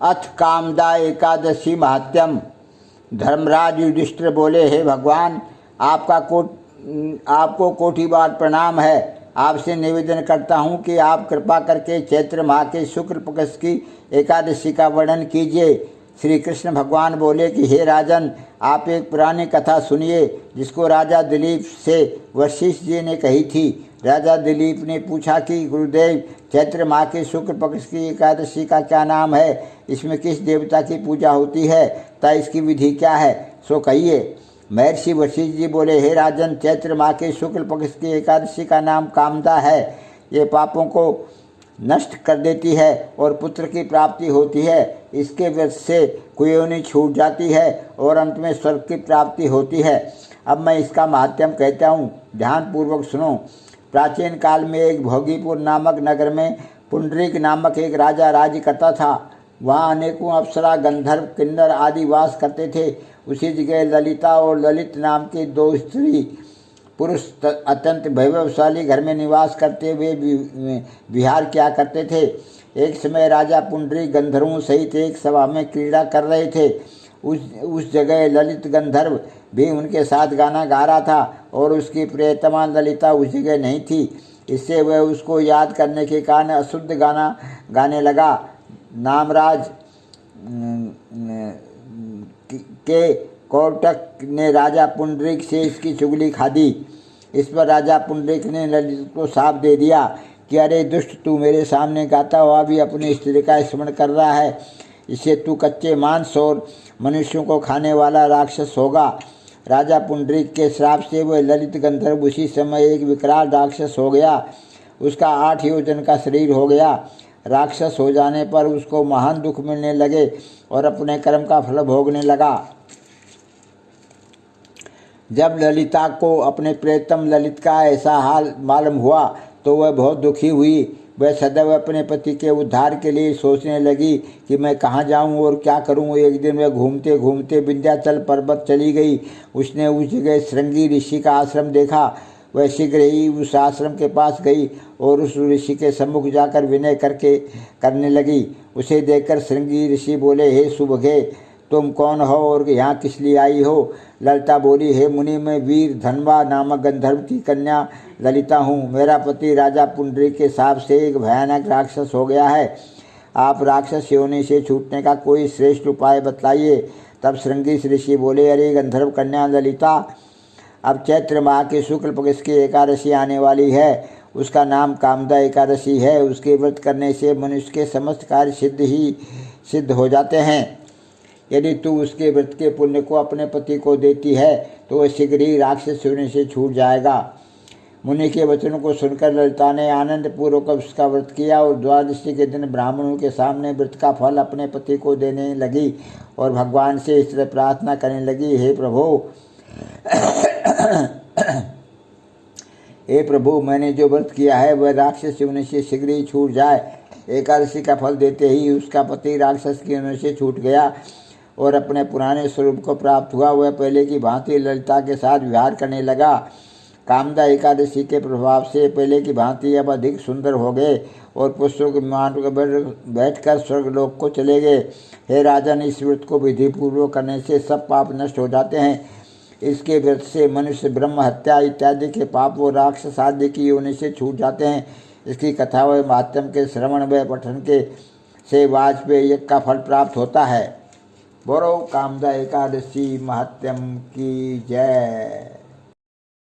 अथ कामदा एकादशी महात्म्यम। धर्मराज युधिष्ठिर बोले, हे भगवान, आपको कोटि बार प्रणाम है। आपसे निवेदन करता हूँ कि आप कृपा करके चैत्र माह के शुक्ल पक्ष की एकादशी का वर्णन कीजिए। श्री कृष्ण भगवान बोले कि हे राजन, आप एक पुरानी कथा सुनिए जिसको राजा दिलीप से वशिष्ठ जी ने कही थी। राजा दिलीप ने पूछा कि गुरुदेव, चैत्र माह के शुक्ल पक्ष की एकादशी का क्या नाम है? इसमें किस देवता की पूजा होती है तथा इसकी विधि क्या है, सो कहिए। महर्षि वशिष्ठ जी बोले, हे राजन, चैत्र माह के शुक्ल पक्ष की एकादशी का नाम कामदा है। ये पापों को नष्ट कर देती है और पुत्र की प्राप्ति होती है। इसके व्रत से कुयोनि छूट जाती है और अंत में स्वर्ग की प्राप्ति होती है। अब मैं इसका महात्म्य कहता हूँ, ध्यानपूर्वक सुनो। प्राचीन काल में एक भोगीपुर नामक नगर में पुंडरीक नामक एक राजा राज्य करता था। वहाँ अनेकों अप्सरा, गंधर्व, किन्नर आदि वास करते थे। उसी जगह ललिता और ललित नाम के दो स्त्री पुरुष अत्यंत वैभवशाली घर में निवास करते हुए विहार किया करते थे। एक समय राजा पुंडरीक गंधर्वों सहित एक सभा में क्रीड़ा कर रहे थे। उस जगह ललित गंधर्व भी उनके साथ गाना गा रहा था और उसकी प्रियतमा ललिता उस जगह नहीं थी। इससे वह उसको याद करने के कारण अशुद्ध गाना गाने लगा। नामराज के कोटक ने राजा पुंडरीक से इसकी चुगली खाधी। इस पर राजा पुंडरीक ने ललित को शाप दे दिया कि अरे दुष्ट, तू मेरे सामने गाता हुआ भी अपनी स्त्री का स्मरण कर रहा है। इससे तू कच्चे मांस और मनुष्यों को खाने वाला राक्षस होगा। राजा पुंडरीक के श्राप से वह ललित गंधर्व उसी समय एक विकराल राक्षस हो गया। उसका 8 योजन का शरीर हो गया। राक्षस हो जाने पर उसको महान दुख मिलने लगे और अपने कर्म का फल भोगने लगा। जब ललिता को अपने प्रियतम ललित का ऐसा हाल मालूम हुआ तो वह बहुत दुखी हुई। वह सदैव अपने पति के उद्धार के लिए सोचने लगी कि मैं कहाँ जाऊँ और क्या करूँ। एक दिन वह घूमते घूमते विंध्याचल पर्वत चली गई। उसने उस जगह श्रृंगी ऋषि का आश्रम देखा। वह शीघ्र ही उस आश्रम के पास गई और उस ऋषि के सम्मुख जाकर विनय करने लगी। उसे देखकर श्रृंगी ऋषि बोले, हे सुभगे, तुम कौन हो और यहाँ किस लिए आई हो? ललिता बोली, हे मुनि, मैं वीर धनवा नामक गंधर्व की कन्या ललिता हूँ। मेरा पति राजा पुंडरीक के शाप से एक भयानक राक्षस हो गया है। आप राक्षस योनि से छूटने का कोई श्रेष्ठ उपाय बतलाइए। तब श्रृंगी ऋषि बोले, अरे गंधर्व कन्या ललिता, अब चैत्र माह के शुक्ल पक्ष की एकादशी आने वाली है। उसका नाम कामदा एकादशी है। उसके व्रत करने से मनुष्य के समस्त कार्य सिद्ध हो जाते हैं। यदि तू उसके व्रत के पुण्य को अपने पति को देती है तो वह शीघ्र ही राक्षस योनि से छूट जाएगा। मुनि के वचनों को सुनकर ललिता ने आनंद पूर्वक उसका व्रत किया और द्वादशी के दिन ब्राह्मणों के सामने व्रत का फल अपने पति को देने लगी और भगवान से इस तरह प्रार्थना करने लगी, हे प्रभु, मैंने जो व्रत किया है वह राक्षस योनि से शीघ्र ही छूट जाए। एकादशी का फल देते ही उसका पति राक्षस की योनि से छूट गया और अपने पुराने स्वरूप को प्राप्त हुआ। वह पहले की भांति ललिता के साथ विहार करने लगा। कामदा एकादशी के प्रभाव से पहले की भांति अब अधिक सुंदर हो गए और पुष्पों के विमान पर बैठकर स्वर्गलोक को चले गए। हे राजन, इस व्रत को विधिपूर्वक करने से सब पाप नष्ट हो जाते हैं। इसके व्रत से मनुष्य ब्रह्म हत्या इत्यादि के पाप व राक्षस आदि की योनि से छूट जाते हैं। इसकी कथा व महात्म्य के श्रवण व पठन से वाजपेयी यज्ञ का फल प्राप्त होता है। बोलो कामदा एकादशी महात्म्य की जय।